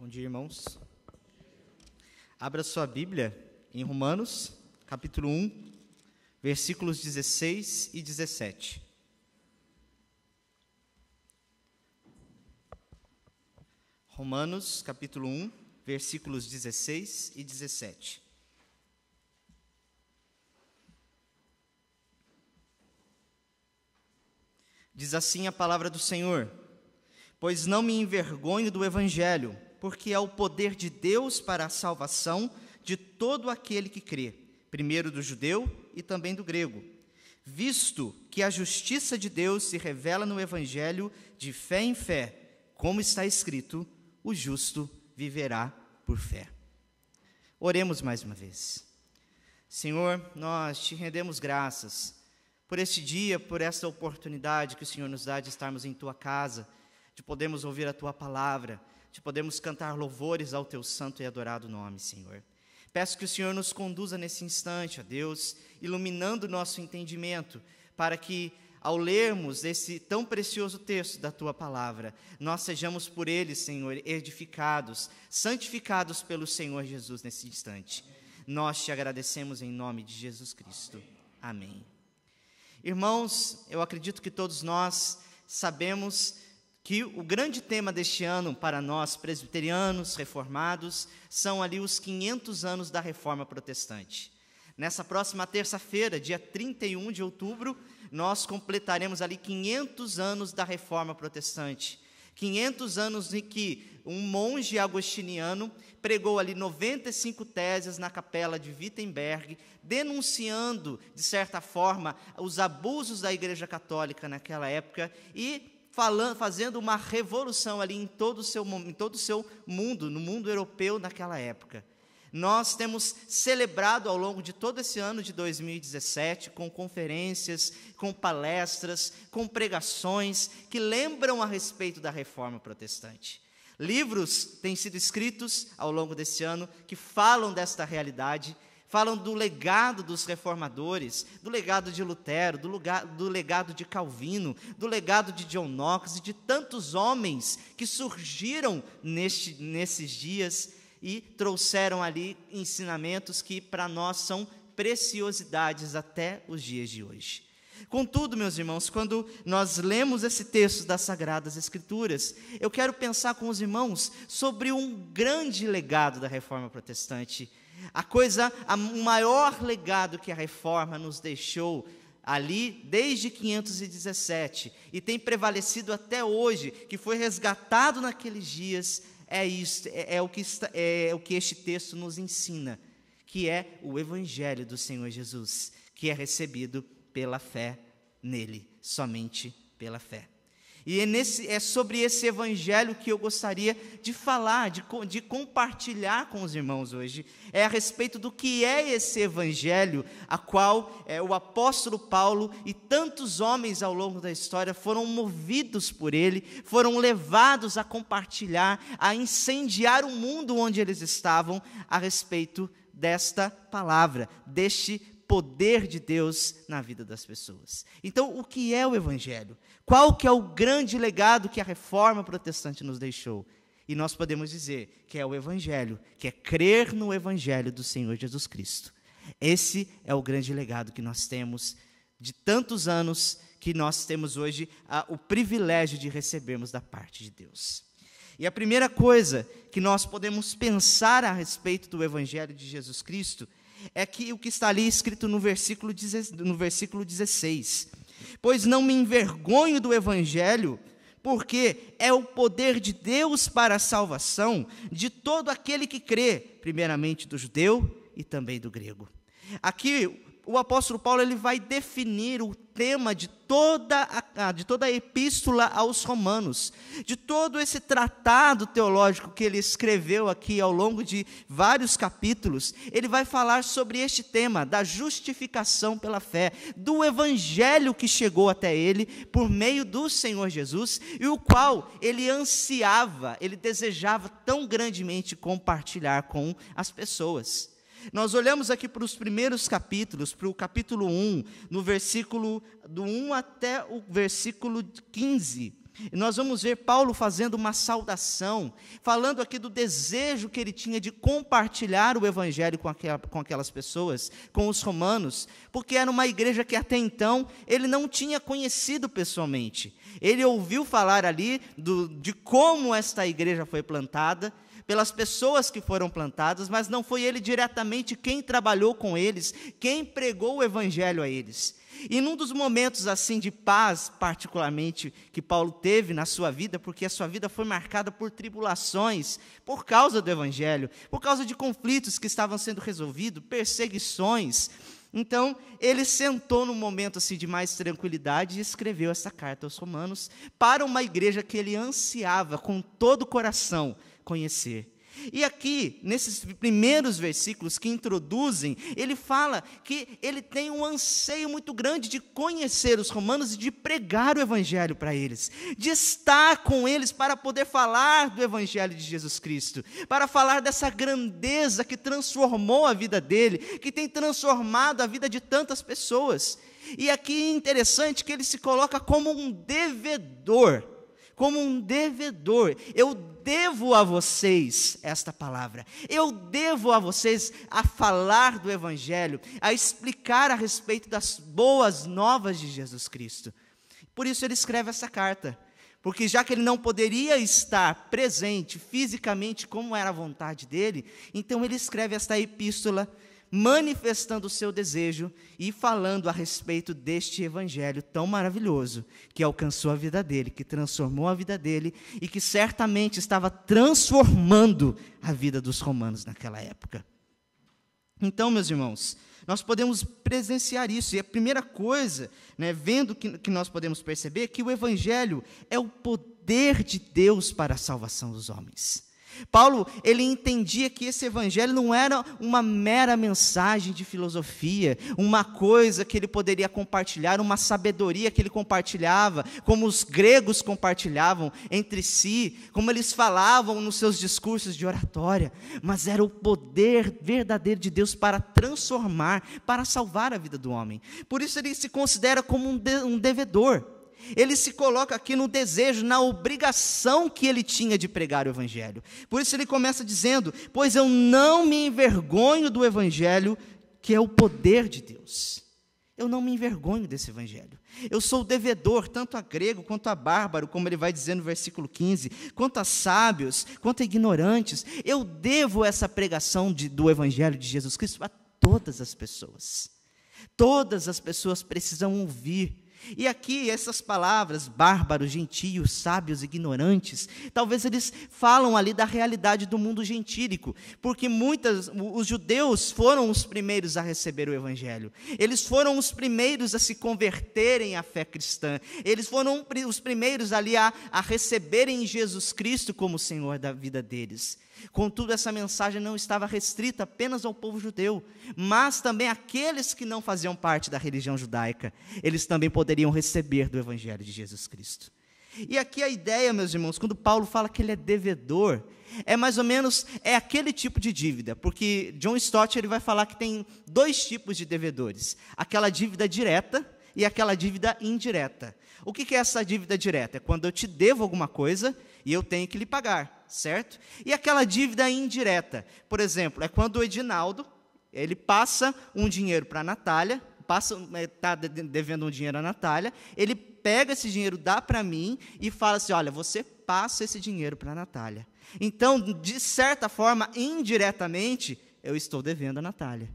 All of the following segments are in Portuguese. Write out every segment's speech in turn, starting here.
Bom dia, irmãos. Abra sua Bíblia em Romanos, capítulo 1, versículos 16 e 17. Romanos, capítulo 1, versículos 16 e 17. Diz assim a palavra do Senhor: pois não me envergonho do Evangelho, porque é o poder de Deus para a salvação de todo aquele que crê, primeiro do judeu e também do grego, visto que a justiça de Deus se revela no Evangelho de fé em fé, como está escrito: o justo viverá por fé. Oremos mais uma vez. Senhor, nós te rendemos graças por este dia, por esta oportunidade que o Senhor nos dá de estarmos em Tua casa, de podermos ouvir a Tua palavra, de podermos cantar louvores ao Teu santo e adorado nome, Senhor. Peço que o Senhor nos conduza nesse instante, ó Deus, iluminando o nosso entendimento, para que, ao lermos esse tão precioso texto da Tua palavra, nós sejamos por ele, Senhor, edificados, santificados pelo Senhor Jesus nesse instante. Nós te agradecemos em nome de Jesus Cristo. Amém. Irmãos, eu acredito que todos nós sabemos que o grande tema deste ano para nós, presbiterianos, reformados, são ali os 500 anos da Reforma Protestante. Nessa próxima terça-feira, dia 31 de outubro, nós completaremos ali 500 anos da Reforma Protestante. 500 anos em que um monge agostiniano pregou ali 95 teses na capela de Wittenberg, denunciando, de certa forma, os abusos da Igreja Católica naquela época e fazendo uma revolução ali em todo o seu mundo, no mundo europeu naquela época. Nós temos celebrado ao longo de todo esse ano de 2017, com conferências, com palestras, com pregações que lembram a respeito da Reforma Protestante. Livros têm sido escritos ao longo desse ano que falam desta realidade, falam do legado dos reformadores, do legado de Lutero, do legado de Calvino, do legado de John Knox e de tantos homens que surgiram nesses dias e trouxeram ali ensinamentos que para nós são preciosidades até os dias de hoje. Contudo, meus irmãos, quando nós lemos esse texto das Sagradas Escrituras, eu quero pensar com os irmãos sobre um grande legado da Reforma Protestante. O maior legado que a Reforma nos deixou ali desde 517 e tem prevalecido até hoje, que foi resgatado naqueles dias, é o que este texto nos ensina, que é o Evangelho do Senhor Jesus, que é recebido pela fé nele, somente pela fé. E é sobre esse Evangelho que eu gostaria de falar, de compartilhar com os irmãos hoje. É a respeito do que é esse Evangelho, a qual o apóstolo Paulo e tantos homens ao longo da história foram movidos por ele, foram levados a compartilhar, a incendiar o mundo onde eles estavam, a respeito desta palavra, deste poder de Deus na vida das pessoas. Então, o que é o Evangelho? Qual que é o grande legado que a Reforma Protestante nos deixou? E nós podemos dizer que é o Evangelho, que é crer no Evangelho do Senhor Jesus Cristo. Esse é o grande legado que nós temos de tantos anos, que nós temos hoje o privilégio de recebermos da parte de Deus. E a primeira coisa que nós podemos pensar a respeito do Evangelho de Jesus Cristo é que o que está ali escrito no versículo 16. Pois não me envergonho do Evangelho, porque é o poder de Deus para a salvação de todo aquele que crê, primeiramente do judeu e também do grego. Aqui o apóstolo Paulo ele vai definir o tema de toda a epístola aos Romanos, de todo esse tratado teológico que ele escreveu aqui ao longo de vários capítulos. Ele vai falar sobre este tema da justificação pela fé, do Evangelho que chegou até ele por meio do Senhor Jesus, e o qual ele ansiava, ele desejava tão grandemente compartilhar com as pessoas. Nós olhamos aqui para os primeiros capítulos, para o capítulo 1, no versículo do 1 até o versículo 15. E nós vamos ver Paulo fazendo uma saudação, falando aqui do desejo que ele tinha de compartilhar o evangelho com aquelas pessoas, com os romanos, porque era uma igreja que até então ele não tinha conhecido pessoalmente. Ele ouviu falar ali de como esta igreja foi plantada, pelas pessoas que foram plantadas, mas não foi ele diretamente quem trabalhou com eles, quem pregou o evangelho a eles. E num dos momentos assim de paz, particularmente, que Paulo teve na sua vida, porque a sua vida foi marcada por tribulações, por causa do evangelho, por causa de conflitos que estavam sendo resolvidos, perseguições. Então, ele sentou num momento assim de mais tranquilidade e escreveu essa carta aos romanos para uma igreja que ele ansiava com todo o coração conhecer. E aqui, nesses primeiros versículos que introduzem, ele fala que ele tem um anseio muito grande de conhecer os romanos e de pregar o evangelho para eles, de estar com eles para poder falar do evangelho de Jesus Cristo, para falar dessa grandeza que transformou a vida dele, que tem transformado a vida de tantas pessoas. E aqui é interessante que ele se coloca como um devedor, eu devo a vocês esta palavra, eu devo a vocês a falar do evangelho, a explicar a respeito das boas novas de Jesus Cristo. Por isso ele escreve essa carta, porque já que ele não poderia estar presente fisicamente como era a vontade dele, então ele escreve esta epístola, manifestando o seu desejo e falando a respeito deste evangelho tão maravilhoso, que alcançou a vida dele, que transformou a vida dele, e que certamente estava transformando a vida dos romanos naquela época. Então, meus irmãos, nós podemos presenciar isso, e a primeira coisa, vendo que nós podemos perceber, que o evangelho é o poder de Deus para a salvação dos homens. Paulo, ele entendia que esse evangelho não era uma mera mensagem de filosofia, uma coisa que ele poderia compartilhar, uma sabedoria que ele compartilhava, como os gregos compartilhavam entre si, como eles falavam nos seus discursos de oratória, mas era o poder verdadeiro de Deus para transformar, para salvar a vida do homem. Por isso ele se considera como um devedor. Ele se coloca aqui no desejo, na obrigação que ele tinha de pregar o evangelho. Por isso ele começa dizendo: pois eu não me envergonho do evangelho, que é o poder de Deus. Eu não me envergonho desse evangelho. Eu sou devedor, tanto a grego quanto a bárbaro, como ele vai dizer no versículo 15, quanto a sábios, quanto a ignorantes. Eu devo essa pregação do evangelho de Jesus Cristo a todas as pessoas. Todas as pessoas precisam ouvir. E aqui essas palavras, bárbaros, gentios, sábios, ignorantes, talvez eles falam ali da realidade do mundo gentílico, porque os judeus foram os primeiros a receber o evangelho, eles foram os primeiros a se converterem à fé cristã, eles foram os primeiros ali a receberem Jesus Cristo como Senhor da vida deles. Contudo, essa mensagem não estava restrita apenas ao povo judeu, mas também àqueles que não faziam parte da religião judaica. Eles também poderiam receber do evangelho de Jesus Cristo. E aqui a ideia, meus irmãos, quando Paulo fala que ele é devedor, é mais ou menos aquele tipo de dívida, porque John Stott ele vai falar que tem dois tipos de devedores: aquela dívida direta e aquela dívida indireta. O que é essa dívida direta? É quando eu te devo alguma coisa e eu tenho que lhe pagar, certo? E aquela dívida indireta, por exemplo, é quando o Edinaldo, ele passa um dinheiro para a Natália, está devendo um dinheiro à Natália, ele pega esse dinheiro, dá para mim e fala assim: olha, você passa esse dinheiro para a Natália. Então, de certa forma, indiretamente, eu estou devendo a Natália.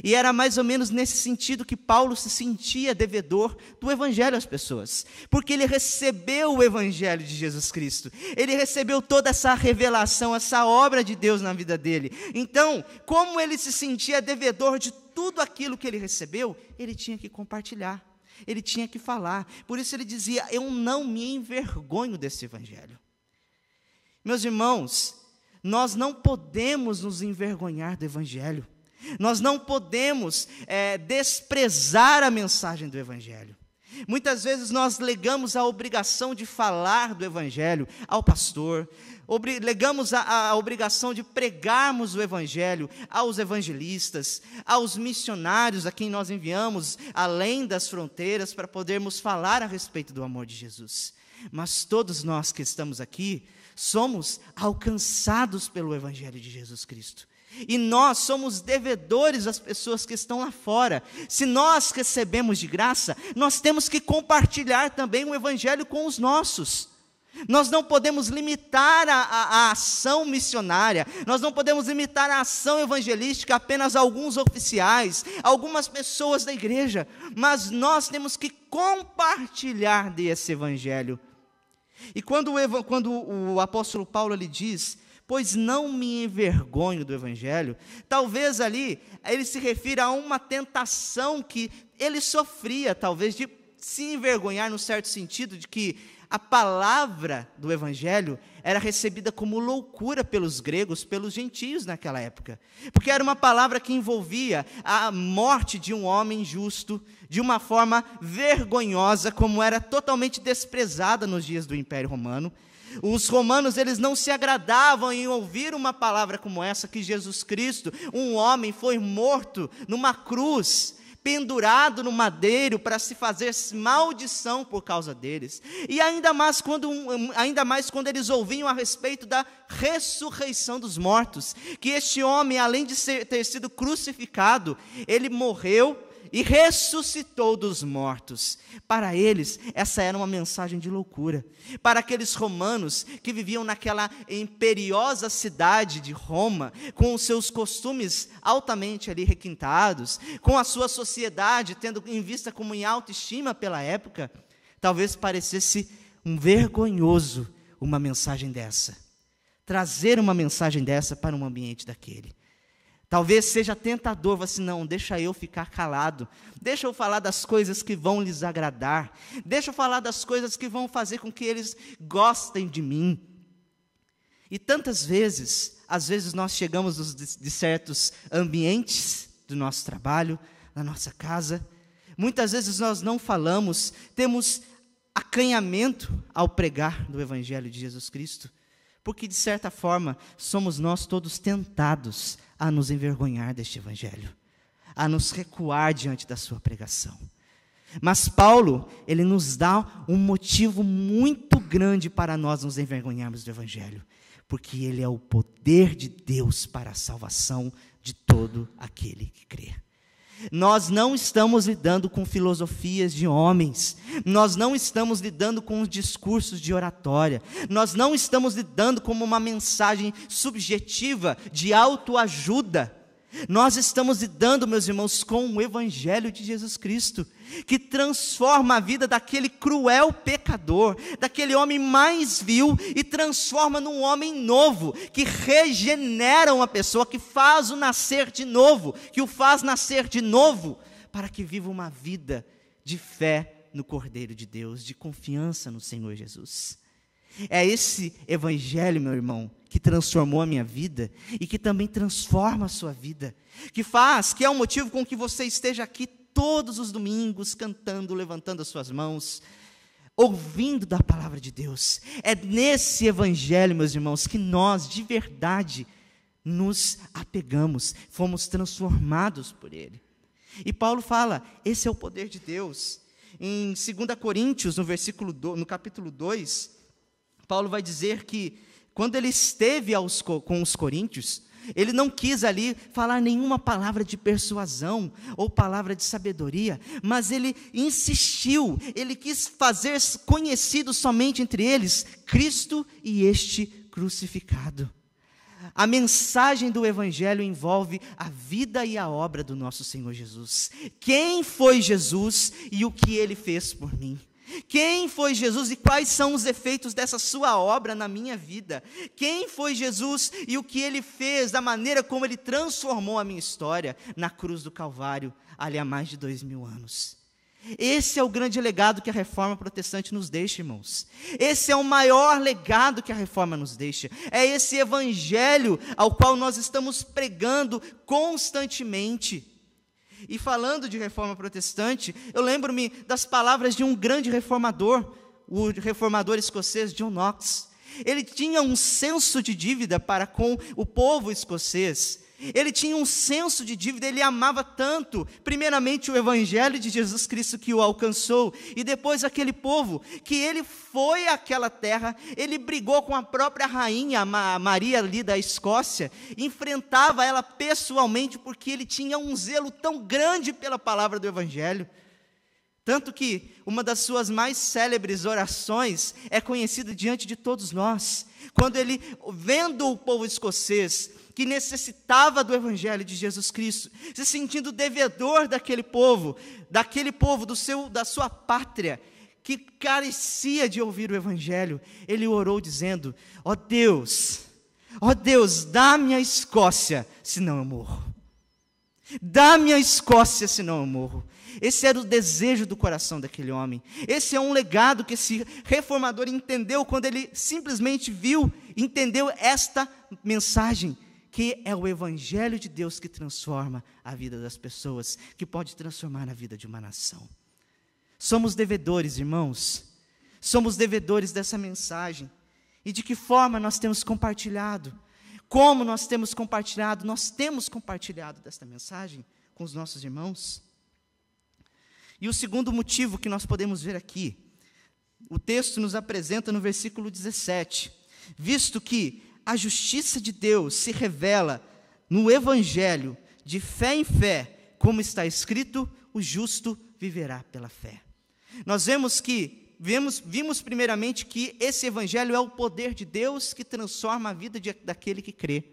E era mais ou menos nesse sentido que Paulo se sentia devedor do evangelho às pessoas, porque ele recebeu o evangelho de Jesus Cristo, ele recebeu toda essa revelação, essa obra de Deus na vida dele. Então, como ele se sentia devedor de tudo aquilo que ele recebeu, ele tinha que compartilhar, ele tinha que falar. Por isso ele dizia: eu não me envergonho desse evangelho. Meus irmãos, nós não podemos nos envergonhar do evangelho. Nós não podemos desprezar a mensagem do evangelho. Muitas vezes nós legamos a obrigação de falar do evangelho ao pastor, legamos a obrigação de pregarmos o evangelho aos evangelistas, aos missionários a quem nós enviamos além das fronteiras para podermos falar a respeito do amor de Jesus. Mas todos nós que estamos aqui, somos alcançados pelo Evangelho de Jesus Cristo. E nós somos devedores às pessoas que estão lá fora. Se nós recebemos de graça, nós temos que compartilhar também o Evangelho com os nossos. Nós não podemos limitar a ação missionária, nós não podemos limitar a ação evangelística a apenas a alguns oficiais, algumas pessoas da igreja, mas nós temos que compartilhar desse Evangelho. E quando o apóstolo Paulo lhe diz, pois não me envergonho do Evangelho, talvez ali ele se refira a uma tentação que ele sofria, talvez de se envergonhar no certo sentido de que a palavra do Evangelho era recebida como loucura pelos gregos, pelos gentios naquela época, porque era uma palavra que envolvia a morte de um homem justo, de uma forma vergonhosa, como era totalmente desprezada nos dias do Império Romano. Os romanos, eles não se agradavam em ouvir uma palavra como essa, que Jesus Cristo, um homem, foi morto numa cruz, pendurado no madeiro para se fazer maldição por causa deles. E ainda mais quando eles ouviam a respeito da ressurreição dos mortos, que este homem, além de ter sido crucificado, ele morreu e ressuscitou dos mortos. Para eles, essa era uma mensagem de loucura. Para aqueles romanos que viviam naquela imperiosa cidade de Roma, com os seus costumes altamente ali requintados, com a sua sociedade tendo em vista como em alta estima pela época, talvez parecesse vergonhoso uma mensagem dessa. Trazer uma mensagem dessa para um ambiente daquele. Talvez seja tentador, você assim, não, deixa eu ficar calado, deixa eu falar das coisas que vão lhes agradar, deixa eu falar das coisas que vão fazer com que eles gostem de mim. E tantas vezes, às vezes nós chegamos de certos ambientes do nosso trabalho, na nossa casa, muitas vezes nós não falamos, temos acanhamento ao pregar do Evangelho de Jesus Cristo, porque de certa forma somos nós todos tentados a nos envergonhar deste Evangelho, a nos recuar diante da sua pregação. Mas Paulo, ele nos dá um motivo muito grande para nós nos envergonharmos do Evangelho, porque ele é o poder de Deus para a salvação de todo aquele que crê. Nós não estamos lidando com filosofias de homens, nós não estamos lidando com os discursos de oratória, nós não estamos lidando com uma mensagem subjetiva de autoajuda. Nós estamos lidando, meus irmãos, com o Evangelho de Jesus Cristo, que transforma a vida daquele cruel pecador, daquele homem mais vil, e transforma num homem novo, que regenera uma pessoa, que faz o nascer de novo, que o faz nascer de novo, para que viva uma vida de fé no Cordeiro de Deus, de confiança no Senhor Jesus. É esse Evangelho, meu irmão, que transformou a minha vida e que também transforma a sua vida, que é o motivo com que você esteja aqui todos os domingos cantando, levantando as suas mãos, ouvindo da palavra de Deus. É nesse Evangelho, meus irmãos, que nós de verdade nos apegamos, fomos transformados por ele. E Paulo fala, esse é o poder de Deus. Em 2 Coríntios, no capítulo 2, Paulo vai dizer que quando ele esteve com os coríntios, ele não quis ali falar nenhuma palavra de persuasão ou palavra de sabedoria, mas ele insistiu, ele quis fazer conhecido somente entre eles Cristo e este crucificado. A mensagem do Evangelho envolve a vida e a obra do nosso Senhor Jesus. Quem foi Jesus e o que ele fez por mim? Quem foi Jesus e quais são os efeitos dessa sua obra na minha vida? Quem foi Jesus e o que ele fez, da maneira como ele transformou a minha história na cruz do Calvário, ali há mais de 2000 anos. Esse é o grande legado que a Reforma Protestante nos deixa, irmãos. Esse é o maior legado que a Reforma nos deixa. É esse Evangelho ao qual nós estamos pregando constantemente. E falando de Reforma Protestante, eu lembro-me das palavras de um grande reformador, o reformador escocês John Knox. Ele tinha um senso de dívida para com o povo escocês. Ele tinha um senso de dívida, ele amava tanto, primeiramente o evangelho de Jesus Cristo que o alcançou, e depois aquele povo, que ele foi àquela terra, ele brigou com a própria rainha, Maria ali da Escócia, enfrentava ela pessoalmente, porque ele tinha um zelo tão grande pela palavra do evangelho, tanto que uma das suas mais célebres orações é conhecida diante de todos nós, quando ele, vendo o povo escocês, que necessitava do evangelho de Jesus Cristo, se sentindo devedor daquele povo da sua pátria, que carecia de ouvir o evangelho, ele orou dizendo: ó Deus, dá-me a Escócia, senão eu morro. Dá-me a Escócia, senão eu morro. Esse era o desejo do coração daquele homem. Esse é um legado que esse reformador entendeu quando ele simplesmente entendeu esta mensagem, que é o evangelho de Deus que transforma a vida das pessoas, que pode transformar a vida de uma nação. Somos devedores, irmãos. Somos devedores dessa mensagem. E de que forma nós temos compartilhado? Como nós temos compartilhado? Nós temos compartilhado desta mensagem com os nossos irmãos. E o segundo motivo que nós podemos ver aqui, o texto nos apresenta no versículo 17, visto que a justiça de Deus se revela no evangelho, de fé em fé, como está escrito: o justo viverá pela fé. Nós vimos primeiramente que esse evangelho é o poder de Deus que transforma a vida daquele que crê.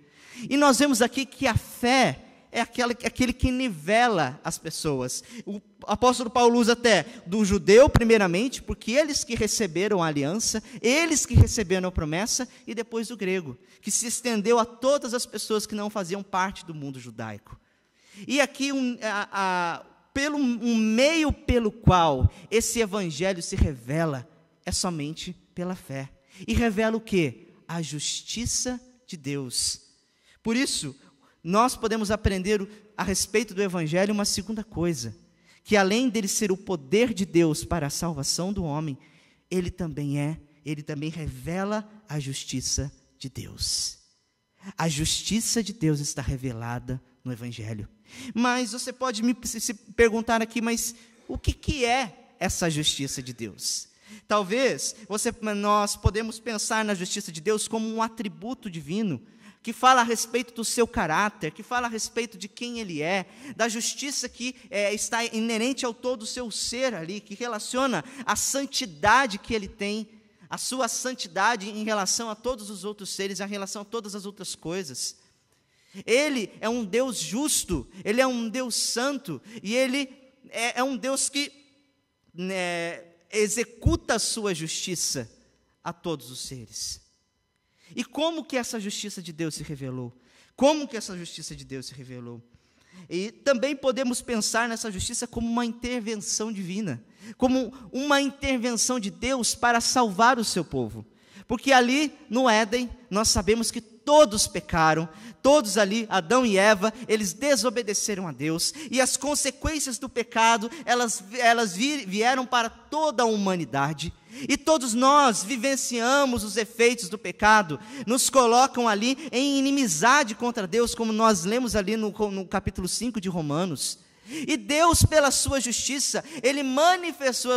E nós vemos aqui que a fé é aquele que nivela as pessoas. O apóstolo Paulo usa até do judeu primeiramente, porque eles que receberam a aliança, eles que receberam a promessa, e depois do grego, que se estendeu a todas as pessoas que não faziam parte do mundo judaico. E aqui um meio pelo qual esse evangelho se revela é somente pela fé. E revela o quê? A justiça de Deus. Por isso, nós podemos aprender a respeito do evangelho uma segunda coisa, que além dele ser o poder de Deus para a salvação do homem, ele também revela a justiça de Deus. A justiça de Deus está revelada no evangelho. Mas você pode se perguntar aqui, mas o que é essa justiça de Deus? Talvez nós podemos pensar na justiça de Deus como um atributo divino, que fala a respeito do seu caráter, que fala a respeito de quem ele é, da justiça que está inerente ao todo o seu ser ali, que relaciona a santidade que ele tem, a sua santidade em relação a todos os outros seres, em relação a todas as outras coisas. Ele é um Deus justo, ele é um Deus santo, e ele é um Deus que executa a sua justiça a todos os seres. E como que essa justiça de Deus se revelou? E também podemos pensar nessa justiça como uma intervenção divina, como uma intervenção de Deus para salvar o seu povo. Porque ali no Éden, nós sabemos que todos pecaram, todos ali, Adão e Eva, eles desobedeceram a Deus, e as consequências do pecado, elas vieram para toda a humanidade, e todos nós vivenciamos os efeitos do pecado, nos colocam ali em inimizade contra Deus, como nós lemos ali no capítulo 5 de Romanos. E Deus, pela sua justiça, Ele manifestou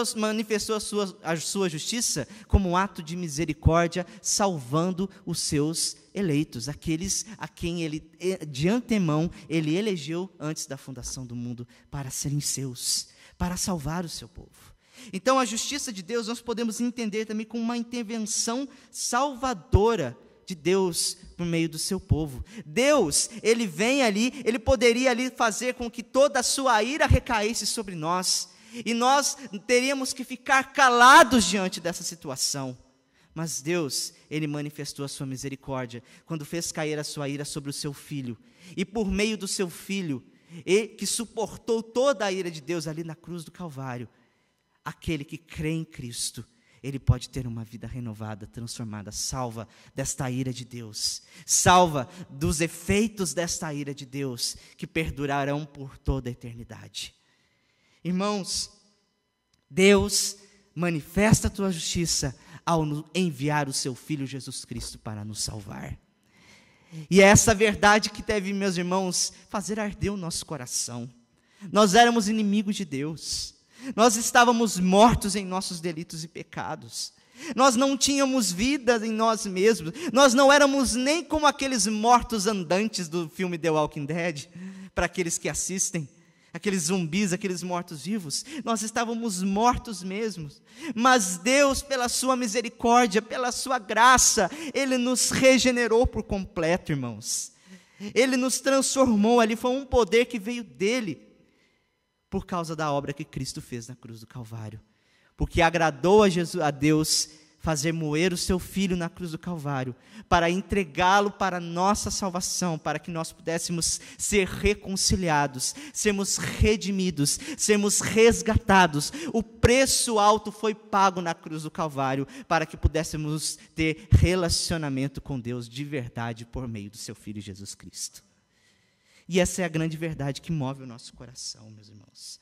a sua justiça como um ato de misericórdia, salvando os seus eleitos, aqueles a quem Ele, de antemão, Ele elegeu antes da fundação do mundo, para serem seus, para salvar o seu povo. Então, a justiça de Deus nós podemos entender também como uma intervenção salvadora de Deus por meio do seu povo. Deus, Ele vem ali, Ele poderia ali fazer com que toda a sua ira recaísse sobre nós, e nós teríamos que ficar calados diante dessa situação. Mas Deus, Ele manifestou a sua misericórdia, quando fez cair a sua ira sobre o seu Filho, e por meio do seu Filho, que suportou toda a ira de Deus ali na cruz do Calvário, aquele que crê em Cristo, ele pode ter uma vida renovada, transformada, salva desta ira de Deus, salva dos efeitos desta ira de Deus, que perdurarão por toda a eternidade. Irmãos, Deus manifesta a tua justiça ao enviar o seu Filho Jesus Cristo para nos salvar. E é essa verdade que deve, meus irmãos, fazer arder o nosso coração. Nós éramos inimigos de Deus. Nós estávamos mortos em nossos delitos e pecados. Nós não tínhamos vida em nós mesmos. Nós não éramos nem como aqueles mortos andantes do filme The Walking Dead, para aqueles que assistem, aqueles zumbis, aqueles mortos-vivos. Nós estávamos mortos mesmos. Mas Deus, pela sua misericórdia, pela sua graça, Ele nos regenerou por completo, irmãos. Ele nos transformou ali, foi um poder que veio dEle, por causa da obra que Cristo fez na cruz do Calvário. Porque agradou a Deus fazer moer o seu Filho na cruz do Calvário, para entregá-lo para a nossa salvação, para que nós pudéssemos ser reconciliados, sermos redimidos, sermos resgatados. O preço alto foi pago na cruz do Calvário, para que pudéssemos ter relacionamento com Deus de verdade, por meio do seu Filho Jesus Cristo. E essa é a grande verdade que move o nosso coração, meus irmãos.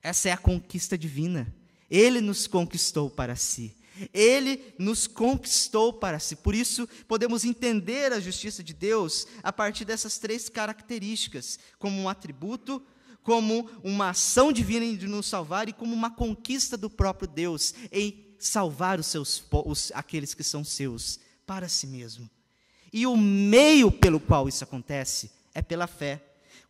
Essa é a conquista divina. Ele nos conquistou para si. Ele nos conquistou para si. Por isso, podemos entender a justiça de Deus a partir dessas três características, como um atributo, como uma ação divina de nos salvar e como uma conquista do próprio Deus em salvar aqueles que são seus para si mesmo. E o meio pelo qual isso acontece é pela fé.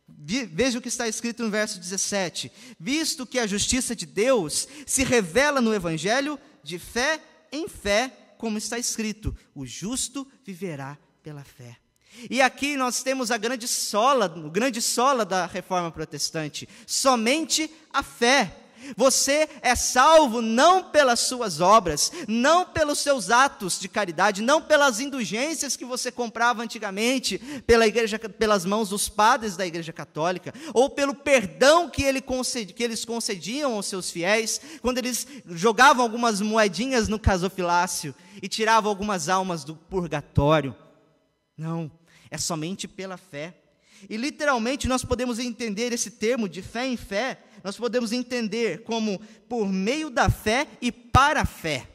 Veja o que está escrito no verso 17. Visto que a justiça de Deus se revela no Evangelho, de fé em fé, como está escrito, o justo viverá pela fé. E aqui nós temos o grande sola da Reforma Protestante, somente a fé. Você é salvo não pelas suas obras, não pelos seus atos de caridade, não pelas indulgências que você comprava antigamente pelas mãos dos padres da Igreja Católica, ou pelo perdão que eles concediam aos seus fiéis, quando eles jogavam algumas moedinhas no gasofilácio e tiravam algumas almas do purgatório. Não, é somente pela fé. E literalmente nós podemos entender esse termo de fé em fé, nós podemos entender como por meio da fé e para a fé.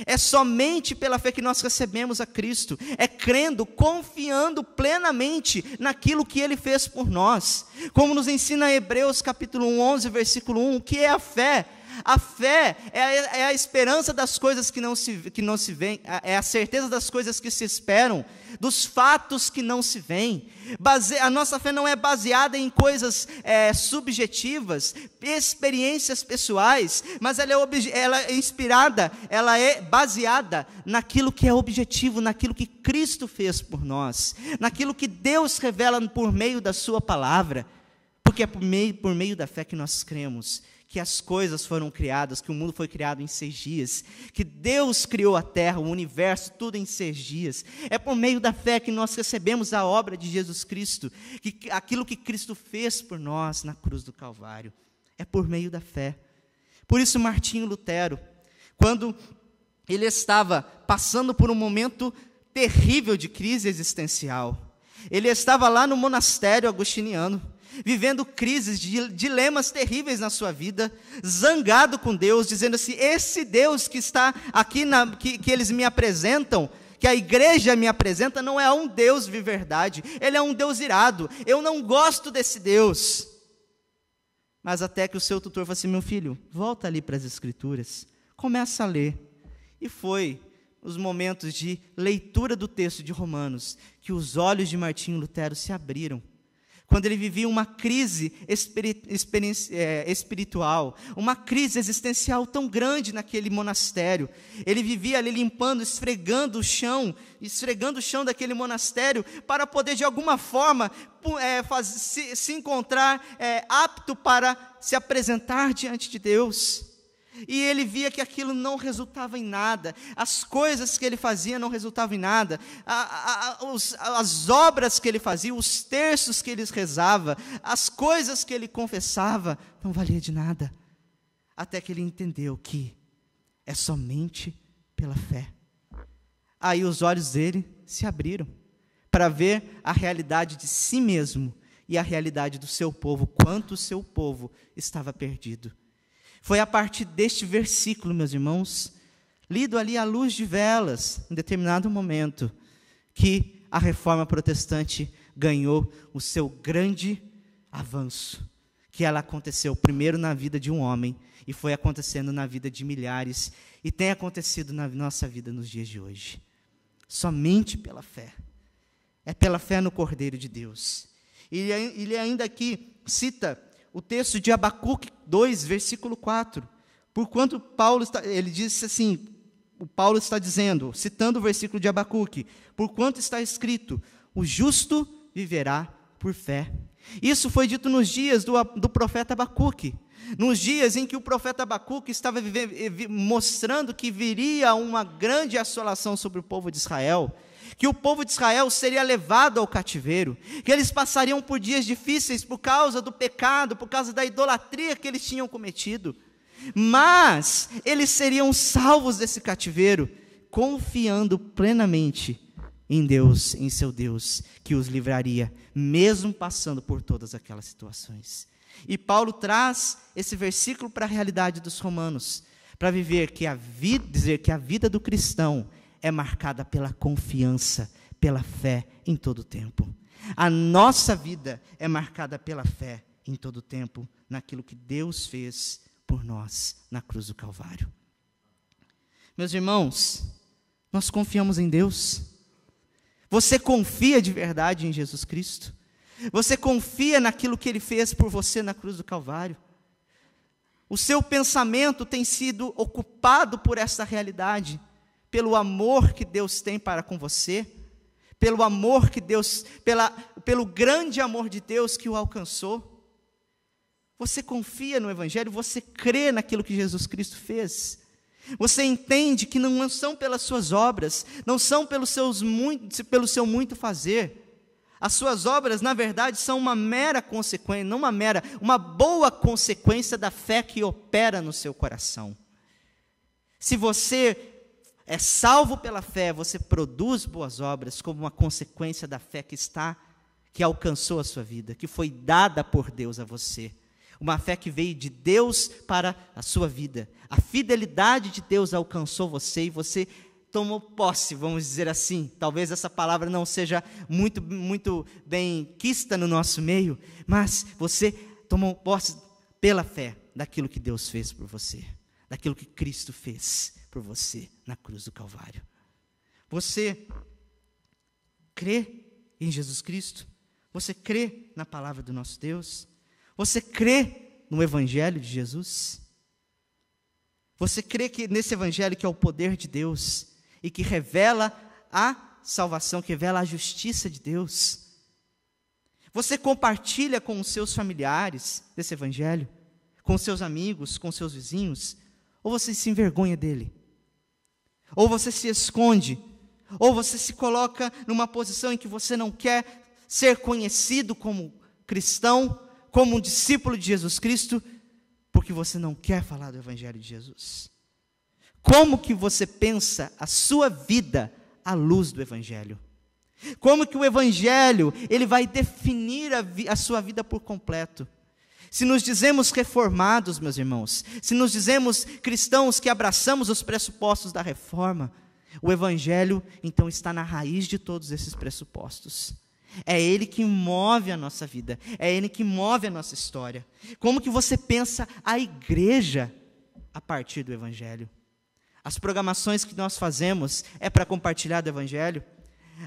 É somente pela fé que nós recebemos a Cristo, é crendo, confiando plenamente naquilo que Ele fez por nós. Como nos ensina Hebreus capítulo 11, versículo 1, o que é a fé? A fé é a esperança das coisas que não se veem, é a certeza das coisas que se esperam, dos fatos que não se veem. A nossa fé não é baseada em coisas subjetivas, experiências pessoais, mas ela é inspirada, ela é baseada naquilo que é objetivo, naquilo que Cristo fez por nós, naquilo que Deus revela por meio da sua palavra, porque é por meio da fé que nós cremos que as coisas foram criadas, que o mundo foi criado em 6 dias, que Deus criou a terra, o universo, tudo em 6 dias. É por meio da fé que nós recebemos a obra de Jesus Cristo, que aquilo que Cristo fez por nós na cruz do Calvário. É por meio da fé. Por isso Martinho Lutero, quando ele estava passando por um momento terrível de crise existencial, ele estava lá no monastério agostiniano, vivendo crises, dilemas terríveis na sua vida, zangado com Deus, dizendo assim, esse Deus que está aqui, que eles me apresentam, que a igreja me apresenta, não é um Deus de verdade, ele é um Deus irado, eu não gosto desse Deus. Mas até que o seu tutor falou assim, meu filho, volta ali para as Escrituras, começa a ler. E foi os momentos de leitura do texto de Romanos, que os olhos de Martinho Lutero se abriram, quando ele vivia uma crise espiritual, uma crise existencial tão grande naquele monastério. Ele vivia ali limpando, esfregando o chão daquele monastério, para poder de alguma forma se encontrar apto para se apresentar diante de Deus. E ele via que aquilo não resultava em nada, as coisas que ele fazia não resultavam em nada, as obras que ele fazia, os terços que ele rezava, as coisas que ele confessava, não valia de nada. Até que ele entendeu que é somente pela fé. Aí os olhos dele se abriram para ver a realidade de si mesmo e a realidade do seu povo, quanto o seu povo estava perdido. Foi a partir deste versículo, meus irmãos, lido ali à luz de velas, em determinado momento, que a Reforma Protestante ganhou o seu grande avanço, que ela aconteceu primeiro na vida de um homem, e foi acontecendo na vida de milhares, e tem acontecido na nossa vida nos dias de hoje. Somente pela fé. É pela fé no Cordeiro de Deus. Ele ainda aqui cita o texto de Abacuque 2, versículo 4. Porquanto ele disse assim, o Paulo está dizendo, citando o versículo de Abacuque, porquanto está escrito, o justo viverá por fé. Isso foi dito nos dias do profeta Abacuque, nos dias em que o profeta Abacuque estava mostrando que viria uma grande assolação sobre o povo de Israel, que o povo de Israel seria levado ao cativeiro, que eles passariam por dias difíceis por causa do pecado, por causa da idolatria que eles tinham cometido, mas eles seriam salvos desse cativeiro, confiando plenamente em Deus, em seu Deus, que os livraria, mesmo passando por todas aquelas situações. E Paulo traz esse versículo para a realidade dos romanos, para dizer que a vida do cristão é marcada pela confiança, pela fé em todo o tempo. A nossa vida é marcada pela fé em todo o tempo, naquilo que Deus fez por nós na cruz do Calvário. Meus irmãos, nós confiamos em Deus. Você confia de verdade em Jesus Cristo? Você confia naquilo que Ele fez por você na cruz do Calvário? O seu pensamento tem sido ocupado por essa realidade, pelo amor que Deus tem para com você, pelo amor que Deus, pelo grande amor de Deus que o alcançou? Você confia no Evangelho? Você crê naquilo que Jesus Cristo fez? Você entende que não são pelas suas obras, não são pelo seu muito fazer. As suas obras, na verdade, são uma mera consequência, uma boa consequência da fé que opera no seu coração. Se você é salvo pela fé, você produz boas obras como uma consequência da fé que alcançou a sua vida, que foi dada por Deus a você. Uma fé que veio de Deus para a sua vida. A fidelidade de Deus alcançou você e você tomou posse, vamos dizer assim. Talvez essa palavra não seja muito bem quista no nosso meio, mas você tomou posse pela fé daquilo que Deus fez por você, daquilo que Cristo fez por você na cruz do Calvário. Você crê em Jesus Cristo? Você crê na palavra do nosso Deus? Você crê no Evangelho de Jesus? Você crê que nesse Evangelho que é o poder de Deus e que revela a salvação, que revela a justiça de Deus? Você compartilha com os seus familiares desse Evangelho? Com seus amigos, com seus vizinhos? Ou você se envergonha dele? Ou você se esconde? Ou você se coloca numa posição em que você não quer ser conhecido como cristão, como um discípulo de Jesus Cristo, porque você não quer falar do Evangelho de Jesus? Como que você pensa a sua vida à luz do Evangelho? Como que o Evangelho, ele vai definir a sua vida por completo? Se nos dizemos reformados, meus irmãos, se nos dizemos cristãos que abraçamos os pressupostos da reforma, o Evangelho, então, está na raiz de todos esses pressupostos. É Ele que move a nossa vida, é Ele que move a nossa história. Como que você pensa a igreja a partir do Evangelho? As programações que nós fazemos é para compartilhar do Evangelho?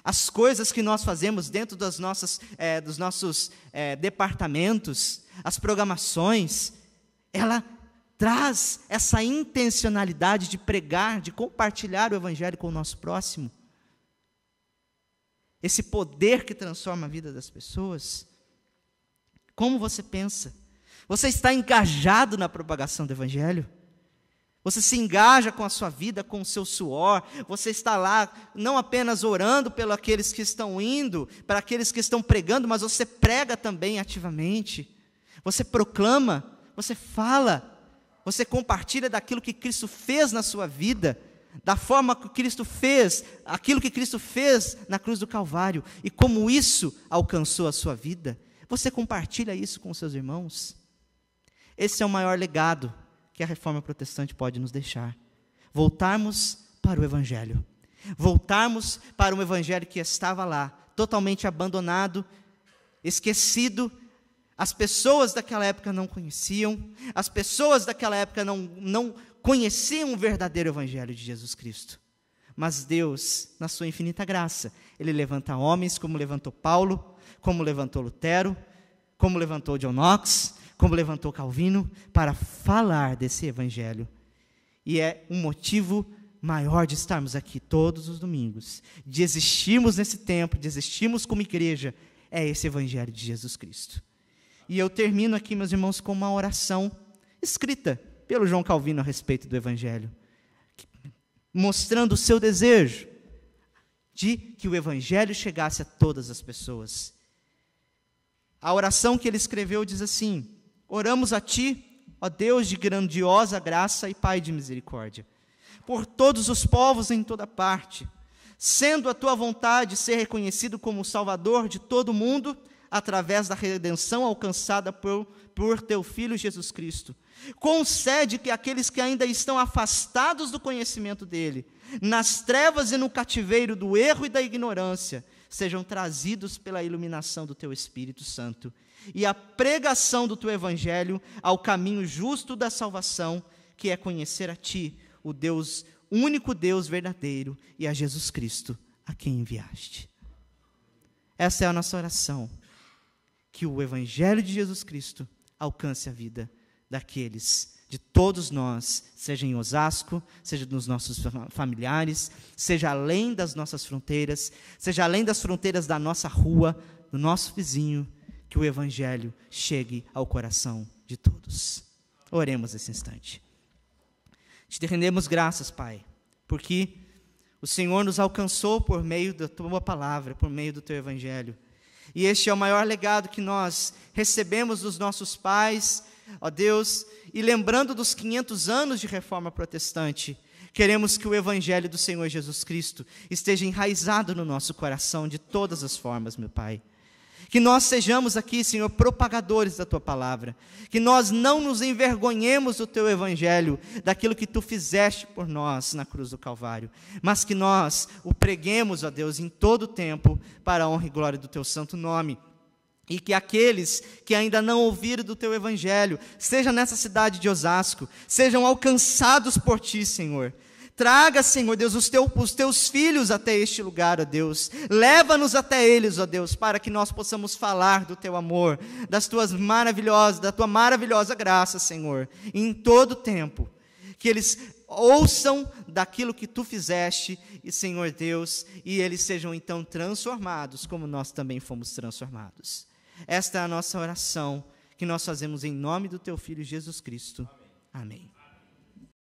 As coisas que nós fazemos dentro dos nossos departamentos, as programações, ela traz essa intencionalidade de pregar, de compartilhar o Evangelho com o nosso próximo? Esse poder que transforma a vida das pessoas? Como você pensa? Você está engajado na propagação do Evangelho? Você se engaja com a sua vida, com o seu suor? Você está lá não apenas orando pelos aqueles que estão indo, para aqueles que estão pregando, mas você prega também ativamente. Você proclama, você fala, você compartilha daquilo que Cristo fez na sua vida, da forma que Cristo fez, aquilo que Cristo fez na cruz do Calvário, e como isso alcançou a sua vida. Você compartilha isso com os seus irmãos? Esse é o maior legado que a Reforma Protestante pode nos deixar. Voltarmos para o Evangelho. Voltarmos para um evangelho que estava lá, totalmente abandonado, esquecido. As pessoas daquela época não conheciam, as pessoas daquela época não conheciam o verdadeiro evangelho de Jesus Cristo. Mas Deus, na sua infinita graça, Ele levanta homens como levantou Paulo, como levantou Lutero, como levantou John Knox, como levantou Calvino, para falar desse evangelho. E é um motivo maior de estarmos aqui todos os domingos, de existirmos nesse tempo, de existirmos como igreja, é esse evangelho de Jesus Cristo. E eu termino aqui, meus irmãos, com uma oração escrita pelo João Calvino a respeito do evangelho, mostrando o seu desejo de que o evangelho chegasse a todas as pessoas. A oração que ele escreveu diz assim: oramos a ti, ó Deus de grandiosa graça e Pai de misericórdia, por todos os povos em toda parte, sendo a tua vontade ser reconhecido como o Salvador de todo o mundo, através da redenção alcançada por teu Filho Jesus Cristo. Concede que aqueles que ainda estão afastados do conhecimento dele, nas trevas e no cativeiro do erro e da ignorância, sejam trazidos pela iluminação do teu Espírito Santo e a pregação do teu evangelho ao caminho justo da salvação, que é conhecer a ti, o Deus, único Deus verdadeiro, e a Jesus Cristo, a quem enviaste. Essa é a nossa oração, que o evangelho de Jesus Cristo alcance a vida daqueles, de todos nós, seja em Osasco, seja nos nossos familiares, seja além das nossas fronteiras, seja além das fronteiras da nossa rua, do nosso vizinho, que o evangelho chegue ao coração de todos. Oremos esse instante. Te rendemos graças, Pai, porque o Senhor nos alcançou por meio da tua palavra, por meio do teu evangelho. E este é o maior legado que nós recebemos dos nossos pais, ó Deus, e lembrando dos 500 anos de reforma protestante, queremos que o evangelho do Senhor Jesus Cristo esteja enraizado no nosso coração de todas as formas, meu Pai. Que nós sejamos aqui, Senhor, propagadores da tua palavra, que nós não nos envergonhemos do teu evangelho, daquilo que tu fizeste por nós na cruz do Calvário, mas que nós o preguemos, ó Deus, em todo o tempo, para a honra e glória do teu santo nome. E que aqueles que ainda não ouviram do teu evangelho, seja nessa cidade de Osasco, sejam alcançados por ti, Senhor. Traga, Senhor Deus, os teus filhos até este lugar, ó Deus. Leva-nos até eles, ó Deus, para que nós possamos falar do teu amor, da tua maravilhosa graça, Senhor, em todo tempo. Que eles ouçam daquilo que tu fizeste, e Senhor Deus, e eles sejam então transformados, como nós também fomos transformados. Esta é a nossa oração, que nós fazemos em nome do teu Filho Jesus Cristo. Amém.